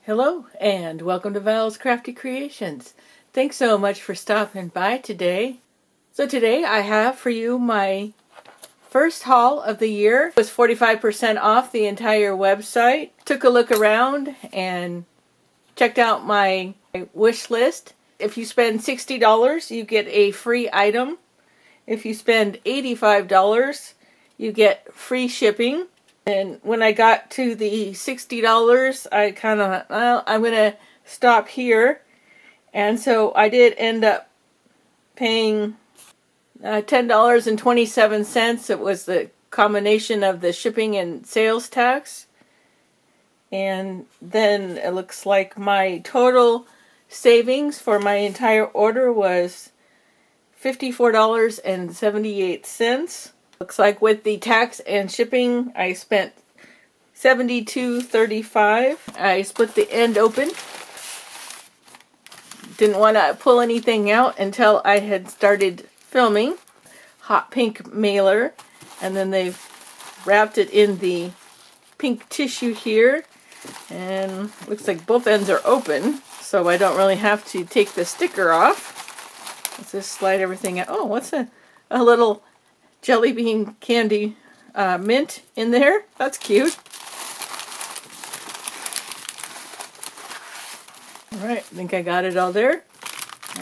Hello and welcome to Val's Crafty Creations. Thanks so much for stopping by today. So today I have for you my first haul of the year. It was 45% off the entire website. Took a look around and checked out my wish list. If you spend $60, you get a free item. If you spend $85, you get free shipping. And when I got to the $60, I kind of, well, I'm going to stop here. And so I did end up paying $10.27. It was the combination of the shipping and sales tax. And then it looks like my total savings for my entire order was $54.78. Looks like with the tax and shipping, I spent $72.35. I split the end open. Didn't want to pull anything out until I had started filming. Hot pink mailer, and then they've wrapped it in the pink tissue here, and looks like both ends are open, so I don't really have to take the sticker off. Let's just slide everything out. Oh, what's a little jelly bean candy mint in there? That's cute. Alright, I think I got it all there.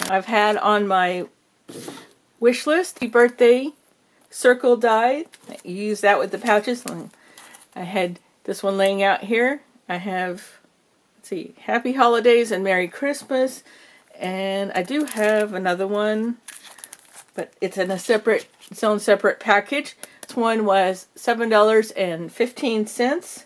I've had on my wish list the birthday circle die. I use that with the pouches. I had this one laying out here. I have, let's see, Happy Holidays and Merry Christmas. And I do have another one, but it's in its own separate package. This one was $7.15.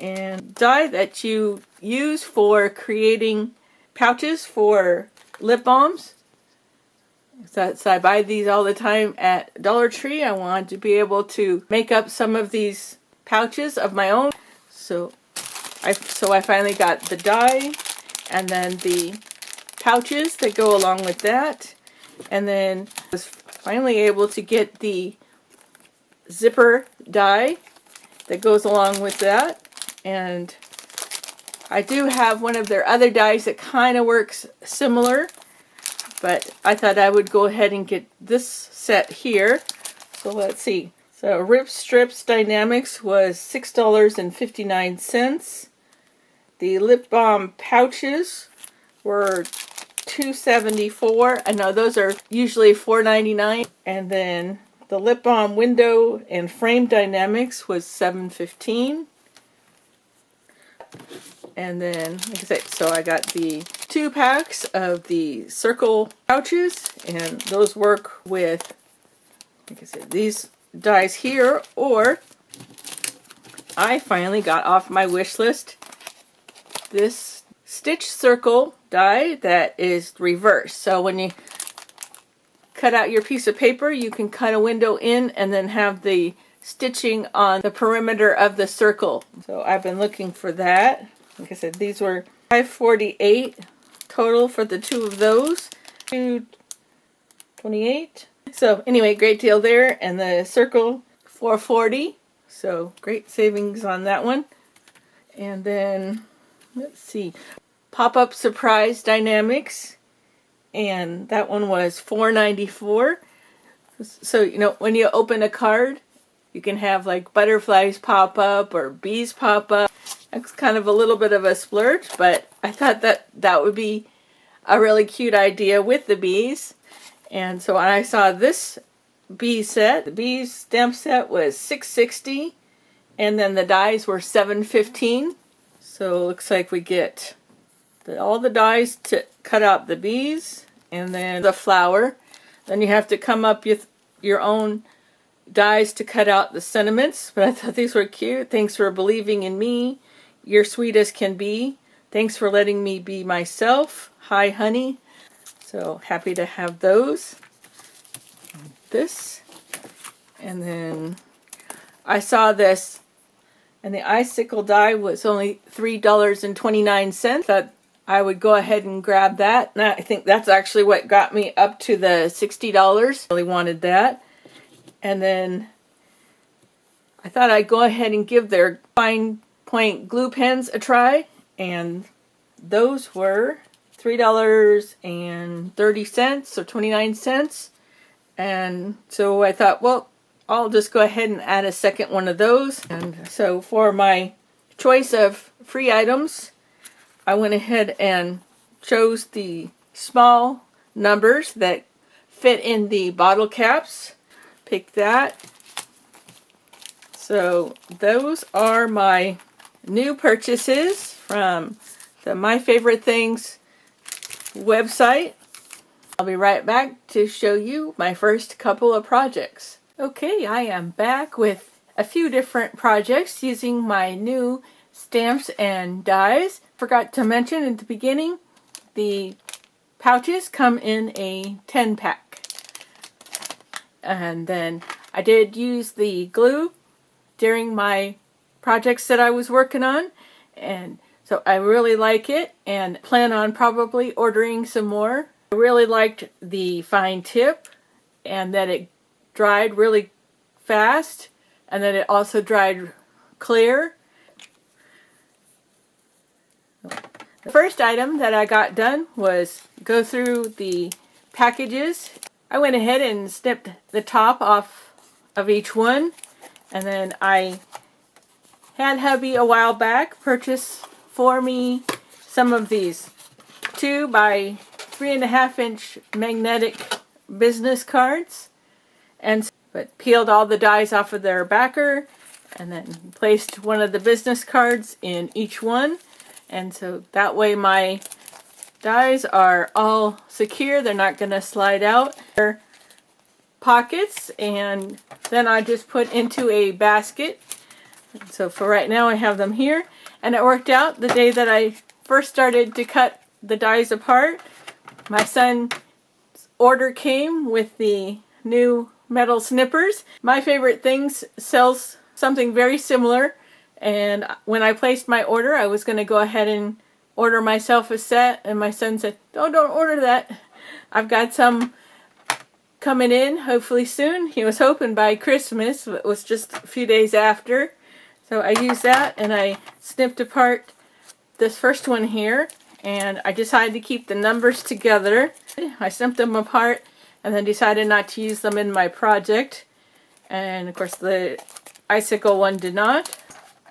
And die that you use for creating pouches for lip balms. So I buy these all the time at Dollar Tree. I wanted to be able to make up some of these pouches of my own. So I finally got the die and then the pouches that go along with that. And then I was finally able to get the zipper die that goes along with that. And I do have one of their other dies that kind of works similar, but I thought I would go ahead and get this set here. So let's see. So Rip Strips Die-namics was $6.59. The lip balm pouches were $2.74. I know those are usually $4.99. And then the lip balm window and frame Die-namics was $7.15. And then, like I said, so I got the 2 packs of the circle pouches, and those work with, like I said, these dies here, or I finally got off my wish list this stitch circle die that is reversed. So when you cut out your piece of paper, you can cut a window in and then have the stitching on the perimeter of the circle. So I've been looking for that. Like I said, these were $5.48 total for the 2 of those. $2.28. So anyway, great deal there. And the circle, $4.40. So great savings on that one. And then, let's see, Pop-Up Surprise Die-namics. And that one was $4.94. So, you know, when you open a card, you can have like butterflies pop up or bees pop up. It's kind of a little bit of a splurge, but I thought that would be a really cute idea with the bees. And so when I saw this bee set, the bees stamp set was $6.60, and then the dies were $7.15. So it looks like we get all the dies to cut out the bees and then the flower. Then you have to come up with your own dies to cut out the sentiments, but I thought these were cute. Thanks for believing in me. You're sweet as can be. Thanks for letting me be myself. Hi, honey. So happy to have those. This. And then I saw this, and the icicle die was only $3.29. Thought I would go ahead and grab that. And I think that's actually what got me up to the $60. Really wanted that. And then I thought I'd go ahead and give their fine point glue pens a try, and those were $3.30 or 29 cents. And so I thought, well, I'll just go ahead and add a second one of those. And so for my choice of free items, I went ahead and chose the small numbers that fit in the bottle caps. Pick that. So those are my new purchases from the My Favorite Things website. I'll be right back to show you my first couple of projects. Okay, I am back with a few different projects using my new stamps and dies. Forgot to mention at the beginning, the pouches come in a 10-pack. And then I did use the glue during my projects that I was working on, and so I really like it and plan on probably ordering some more. I really liked the fine tip and that it dried really fast and that it also dried clear. The first item that I got done was go through the packages. I went ahead and snipped the top off of each one, and then I had hubby a while back purchase for me some of these 2 by 3.5 inch magnetic business cards, but peeled all the dies off of their backer and then placed one of the business cards in each one, and so that way my dies are all secure. They're not going to slide out their pockets, and then I just put into a basket. So for right now I have them here, and it worked out the day that I first started to cut the dies apart. My son's order came with the new metal snippers. My Favorite Things sells something very similar, and when I placed my order I was going to go ahead and order myself a set, and my son said, "Oh, don't order that. I've got some coming in hopefully soon." He was hoping by Christmas, but it was just a few days after. So I used that and I snipped apart this first one here, and I decided to keep the numbers together. I snipped them apart and then decided not to use them in my project, and of course the icicle one did not.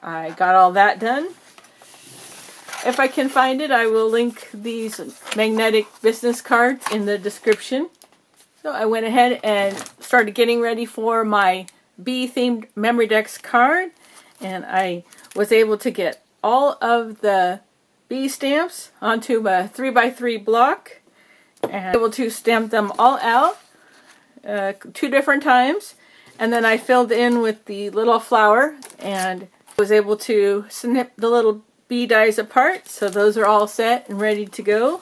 I got all that done. If I can find it, I will link these magnetic business cards in the description. So I went ahead and started getting ready for my bee-themed Memory Decks card, and I was able to get all of the bee stamps onto a 3x3 block and able to stamp them all out 2 different times, and then I filled in with the little flower and was able to snip the little bee dies apart. So those are all set and ready to go.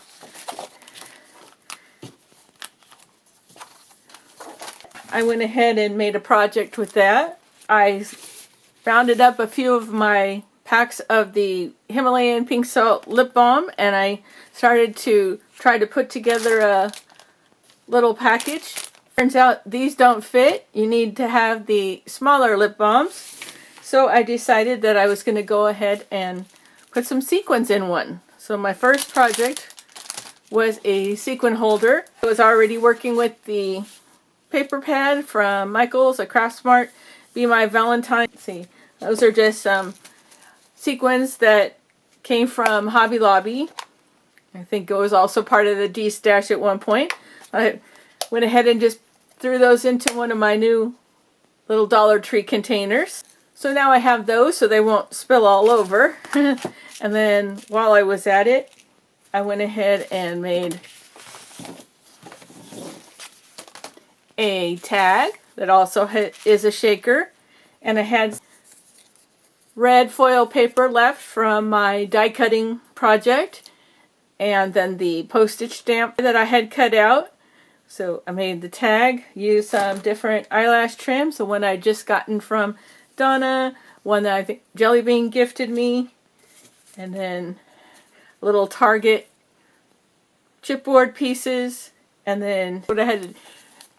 I went ahead and made a project with that. I rounded up a few of my packs of the Himalayan pink salt lip balm, and I started to try to put together a little package. Turns out these don't fit. You need to have the smaller lip balms. So I decided that I was going to go ahead and put some sequins in one. So my first project was a sequin holder. I was already working with the paper pad from Michael's, a Craft Smart, Be My Valentine. Let's see, those are just some sequins that came from Hobby Lobby. I think it was also part of the D stash at one point. I went ahead and just threw those into one of my new little Dollar Tree containers. So now I have those so they won't spill all over. And then while I was at it, I went ahead and made a tag that also is a shaker, and I had red foil paper left from my die cutting project, and then the postage stamp that I had cut out. So I made the tag, used some different eyelash trims, the one I just gotten from Donna, one that I think Jelly Bean gifted me, and then little Target chipboard pieces. And then what I had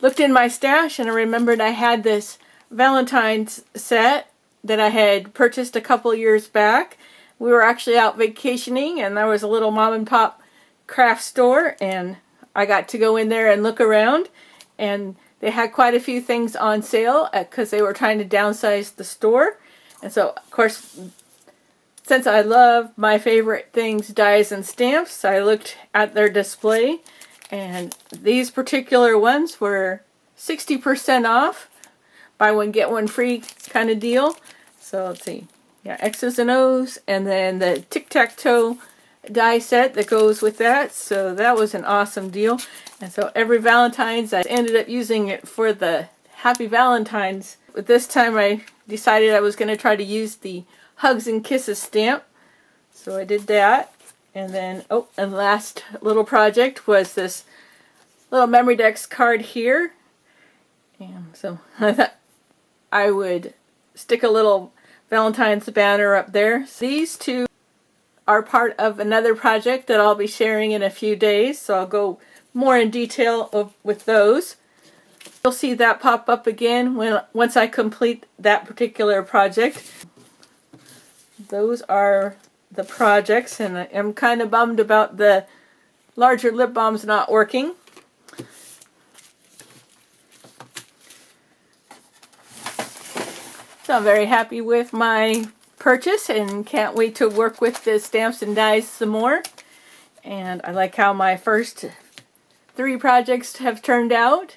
looked in my stash and I remembered I had this Valentine's set that I had purchased a couple years back. We were actually out vacationing, and there was a little mom and pop craft store, and I got to go in there and look around, and they had quite a few things on sale because they were trying to downsize the store. And so, of course, since I love my favorite things, dies and stamps, I looked at their display, and these particular ones were 60% off, buy one get one free kind of deal. So let's see, yeah, X's and O's, and then the tic-tac-toe die set that goes with that. So that was an awesome deal. And so every Valentine's I ended up using it for the Happy Valentine's. But this time I decided I was going to try to use the Hugs and Kisses stamp. So I did that. And then, oh, and last little project was this little Memory Decks card here. And so I thought I would stick a little Valentine's banner up there. So these two are part of another project that I'll be sharing in a few days, so I'll go more in detail with those. You'll see that pop up again once I complete that particular project. Those are the projects, and I'm kind of bummed about the larger lip balms not working. So I'm very happy with my purchase and can't wait to work with the stamps and dies some more. And I like how my first 3 projects have turned out.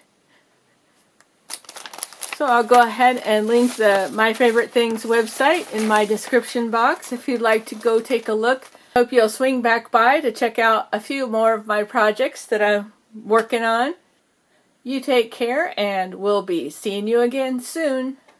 So I'll go ahead and link the My Favorite Things website in my description box if you'd like to go take a look. Hope you'll swing back by to check out a few more of my projects that I'm working on. You take care, and we'll be seeing you again soon.